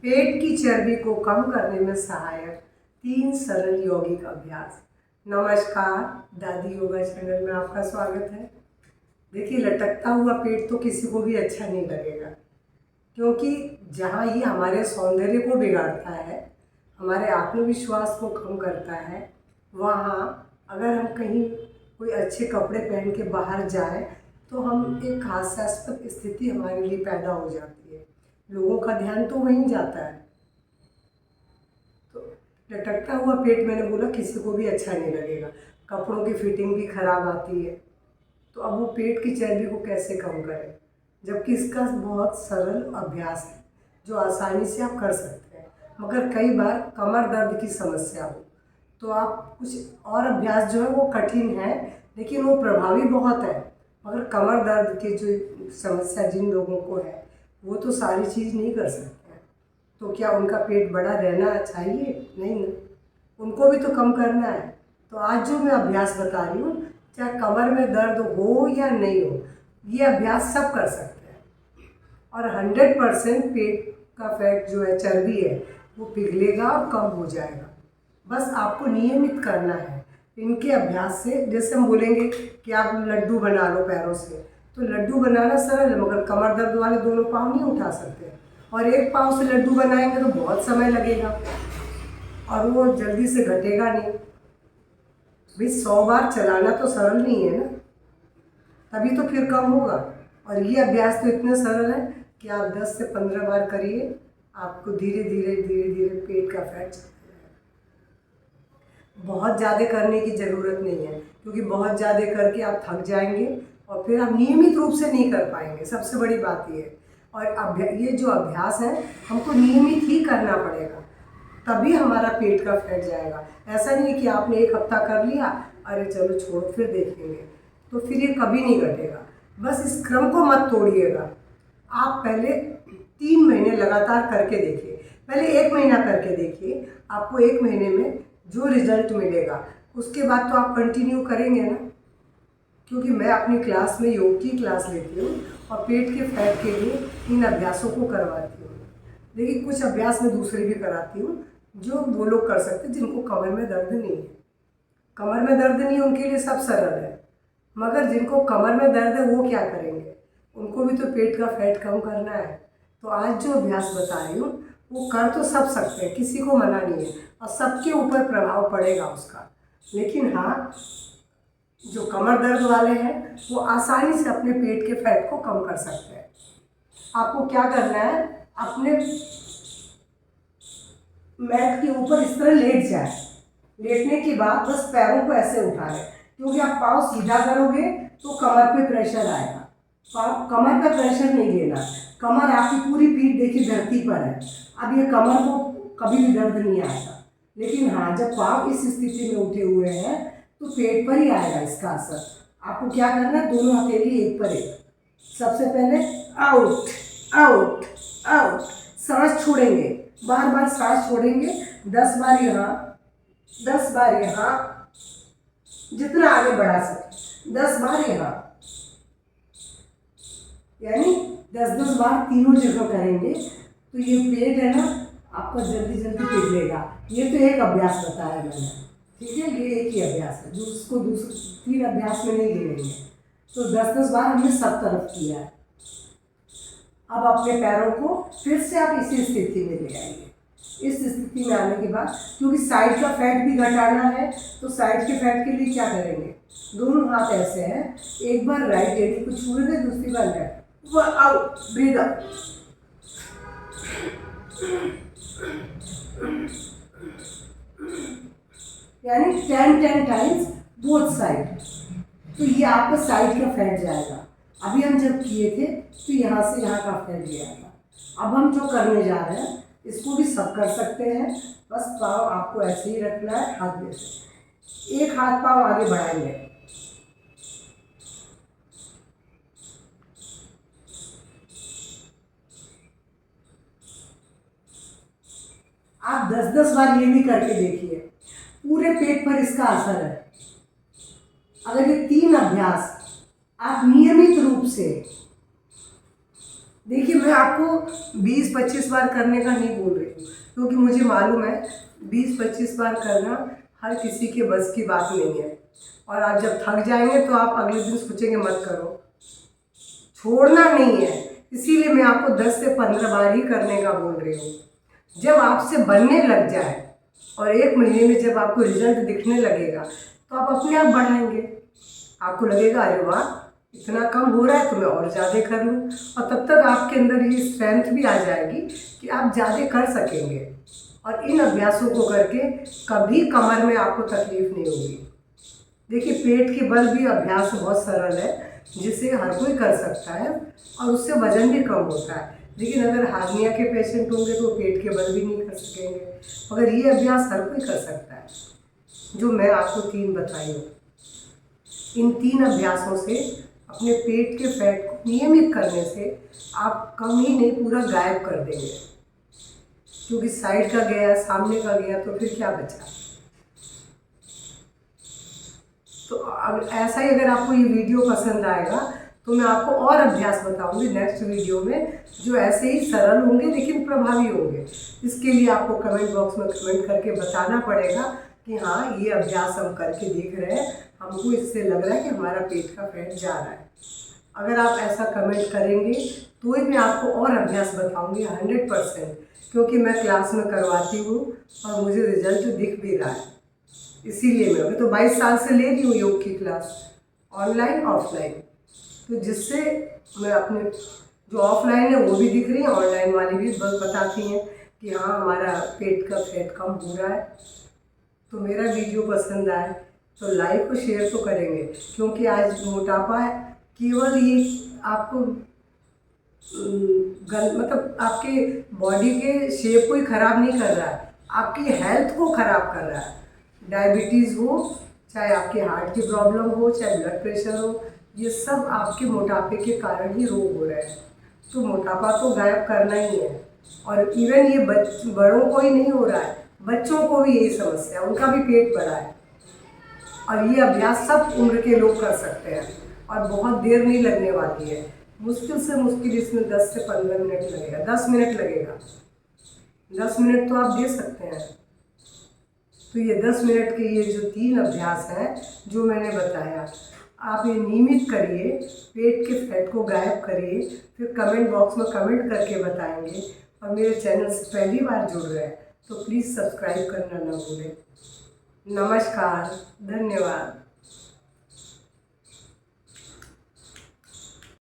पेट की चर्बी को कम करने में सहायक 3 सरल यौगिक अभ्यास। नमस्कार, दादी योगा चैनल में आपका स्वागत है। देखिए, लटकता हुआ पेट तो किसी को भी अच्छा नहीं लगेगा, क्योंकि जहाँ ये हमारे सौंदर्य को बिगाड़ता है, हमारे आत्मविश्वास को कम करता है, वहाँ अगर हम कहीं कोई अच्छे कपड़े पहन के बाहर जाएं तो हम एक हास्यास्पद स्थिति हमारे लिए पैदा हो जाती है। लोगों का ध्यान तो वहीं जाता है। तो लटकता हुआ पेट, मैंने बोला, किसी को भी अच्छा नहीं लगेगा। कपड़ों की फिटिंग भी खराब आती है। तो अब वो पेट की चर्बी को कैसे कम करें, जबकि इसका बहुत सरल अभ्यास है जो आसानी से आप कर सकते हैं। मगर कई बार कमर दर्द की समस्या हो तो आप कुछ और अभ्यास जो है वो कठिन है, लेकिन वो प्रभावी बहुत है। मगर कमर दर्द की जो समस्या जिन लोगों को है वो तो सारी चीज़ नहीं कर सकते हैं। तो क्या उनका पेट बड़ा रहना चाहिए? नहीं ना, उनको भी तो कम करना है। तो आज जो मैं अभ्यास बता रही हूँ, चाहे कमर में दर्द हो या नहीं हो, ये अभ्यास सब कर सकते हैं। और 100% पेट का फैट जो है, चर्बी है, वो पिघलेगा और कम हो जाएगा। बस आपको नियमित करना है इनके अभ्यास से। जैसे हम बोलेंगे कि आप लड्डू बना लो पैरों से, तो लड्डू बनाना सरल है, मगर कमर दर्द वाले दोनों पाँव नहीं उठा सकते। और एक पाँव से लड्डू बनाएंगे तो बहुत समय लगेगा और वो जल्दी से घटेगा नहीं। भाई 100 बार चलाना तो सरल नहीं है ना, तभी तो फिर कम होगा। और ये अभ्यास तो इतने सरल है कि आप 10 से 15 बार करिए, आपको धीरे धीरे पेट का फैट। बहुत ज़्यादा करने की ज़रूरत नहीं है, क्योंकि बहुत ज़्यादा करके आप थक जाएंगे और फिर आप नियमित रूप से नहीं कर पाएंगे। सबसे बड़ी बात ये है। और ये जो अभ्यास है, हमको नियमित ही करना पड़ेगा, तभी हमारा पेट का फैट जाएगा। ऐसा नहीं है कि आपने एक हफ्ता कर लिया, अरे चलो छोड़ो फिर देखेंगे, तो फिर ये कभी नहीं घटेगा। बस इस क्रम को मत तोड़िएगा। आप पहले 3 महीने लगातार करके देखिए। पहले 1 महीना करके देखिए, आपको 1 महीने में जो रिजल्ट मिलेगा, उसके बाद तो आप कंटिन्यू करेंगे ना। क्योंकि मैं अपनी क्लास में योग की क्लास लेती हूँ और पेट के फैट के लिए इन अभ्यासों को करवाती हूँ। लेकिन कुछ अभ्यास मैं दूसरे भी कराती हूँ जो वो लोग कर सकते हैं जिनको कमर में दर्द नहीं है। कमर में दर्द नहीं, उनके लिए सब सरल है। मगर जिनको कमर में दर्द है वो क्या करेंगे? उनको भी तो पेट का फैट कम करना है। तो आज जो अभ्यास बता रही हूँ वो कर तो सब सकते हैं, किसी को मना नहीं है, और सबके ऊपर प्रभाव पड़ेगा उसका। लेकिन हाँ, जो कमर दर्द वाले हैं वो आसानी से अपने पेट के फैट को कम कर सकते हैं। आपको क्या करना है, अपने मैट के ऊपर इस तरह लेट जाए। लेटने के बाद बस पैरों को ऐसे उठा लें, क्योंकि आप पाँव सीधा करोगे तो कमर पे प्रेशर आएगा। कमर पे प्रेशर नहीं देना। कमर आपकी पूरी पीठ देखिए धरती पर है। अब ये कमर को कभी भी दर्द नहीं आता। लेकिन हाँ, जब पाँव इस स्थिति में उठे हुए हैं तो पेट पर ही आएगा इसका असर। आपको क्या करना है, दोनों हथेली एक पर एक। सबसे पहले आउट आउट आउट, सांस छोड़ेंगे, बार बार सांस छोड़ेंगे। 10 बार यहाँ, 10 बार यहाँ, जितना आगे बढ़ा सके 10 बार यहाँ, यानी 10-10 बार तीनों जगह करेंगे। तो ये पेट है ना आपका जल्दी जल्दी पिघलेगा। ये तो एक अभ्यास बताया मैंने, ठीक है, ये एक ही अभ्यास है जो उसको दूसरे 3 अभ्यास में नहीं गिनेंगे। तो 10-10 बार हमने सब तरफ किया है। अब अपने पैरों को फिर से आप इसी स्थिति में ले आइए। इस स्थिति में आने के बाद, क्योंकि साइड का फैट भी घटाना है, तो साइड के फैट के लिए क्या करेंगे, दोनों हाथ ऐसे हैं, एक बार राइट एडी को छूएंगे, दूसरी बार लेफ्ट। वो आउट, ब्रीद आउट, यानी 10 टाइम्स बोथ साइड। तो ये आपका साइड का फैट जाएगा। अभी हम जब किए थे तो यहाँ से यहाँ का फैट गया था। अब हम जो करने जा रहे हैं इसको भी सब कर सकते हैं। बस पाँव आपको ऐसे ही रखना है, हाथ में से एक हाथ पाँव आगे बढ़ाएंगे। आप 10-10 बार ये भी करके देखिए, पूरे पेट पर इसका असर है। अगर ये 3 अभ्यास आप नियमित रूप से देखिए, मैं आपको 20-25 बार करने का नहीं बोल रही हूँ, क्योंकि मुझे मालूम है 20-25 बार करना हर किसी के बस की बात नहीं है। और आप जब थक जाएंगे तो आप अगले दिन सोचेंगे मत करो, छोड़ना नहीं है। इसीलिए मैं आपको 10 से 15 बार ही करने का बोल रही हूँ। जब आपसे बनने लग जाए और 1 महीने में जब आपको रिजल्ट दिखने लगेगा तो आप अपने आप बढ़ाएंगे। आपको लगेगा अरे वाह, इतना कम हो रहा है तो मैं और ज़्यादा कर लूँ। और तब तक आपके अंदर ये स्ट्रेंथ भी आ जाएगी कि आप ज़्यादा कर सकेंगे। और इन अभ्यासों को करके कभी कमर में आपको तकलीफ नहीं होगी। देखिए, पेट के बल भी अभ्यास बहुत सरल है, जिसे हर कोई कर सकता है और उससे वजन भी कम होता है। लेकिन अगर हार्निया के पेशेंट होंगे तो पेट के बल भी नहीं कर सकेंगे। मगर ये अभ्यास हर कोई कर सकता है, जो मैं आपको 3 बताई हूँ। इन 3 अभ्यासों से अपने पेट के फैट को नियमित करने से आप कम ही नहीं पूरा गायब कर देंगे। क्योंकि साइड का गया, सामने का गया तो फिर क्या बचा। तो अब ऐसा ही अगर आपको ये वीडियो पसंद आएगा तो मैं आपको और अभ्यास बताऊंगी नेक्स्ट वीडियो में, जो ऐसे ही सरल होंगे लेकिन प्रभावी होंगे। इसके लिए आपको कमेंट बॉक्स में कमेंट करके बताना पड़ेगा कि हाँ, ये अभ्यास हम करके देख रहे हैं, हमको इससे लग रहा है कि हमारा पेट का फैट जा रहा है। अगर आप ऐसा कमेंट करेंगे तो ही मैं आपको और अभ्यास बताऊंगी 100%, क्योंकि मैं क्लास में करवाती हूँ और मुझे रिजल्ट दिख भी रहा है। इसीलिए मैं तो 22 साल से ले रही हूँ योग की क्लास, ऑनलाइन ऑफलाइन। तो जिससे मैं अपने जो ऑफलाइन है वो भी दिख रही है, ऑनलाइन वाली भी बस बताती हैं कि हाँ, हमारा पेट का फैट कम हो रहा है। तो मेरा वीडियो पसंद आए तो लाइक और शेयर तो करेंगे, क्योंकि आज मोटापा केवल ये आपको मतलब आपके बॉडी के शेप को ही ख़राब नहीं कर रहा है, आपकी हेल्थ को ख़राब कर रहा है। डायबिटीज़ हो, चाहे आपके हार्ट की प्रॉब्लम हो, चाहे ब्लड प्रेशर हो, ये सब आपके मोटापे के कारण ही रोग हो रहे हैं। तो मोटापा तो गायब करना ही है। और इवन ये बड़ों को ही नहीं हो रहा है, बच्चों को भी यही समस्या है, उनका भी पेट बड़ा है। और ये अभ्यास सब उम्र के लोग कर सकते हैं और बहुत देर नहीं लगने वाली है। मुश्किल से मुश्किल इसमें 10 से 15 मिनट लगेगा, 10 मिनट लगेगा। 10 मिनट तो आप दे सकते हैं। तो ये 10 मिनट के ये जो 3 अभ्यास हैं जो मैंने बताया, आप ये नियमित करिए, पेट के फैट को गायब करिए, फिर कमेंट बॉक्स में कमेंट करके बताएंगे। और मेरे चैनल से पहली बार जुड़ रहे हैं तो प्लीज़ सब्सक्राइब करना ना भूलें। नमस्कार, धन्यवाद।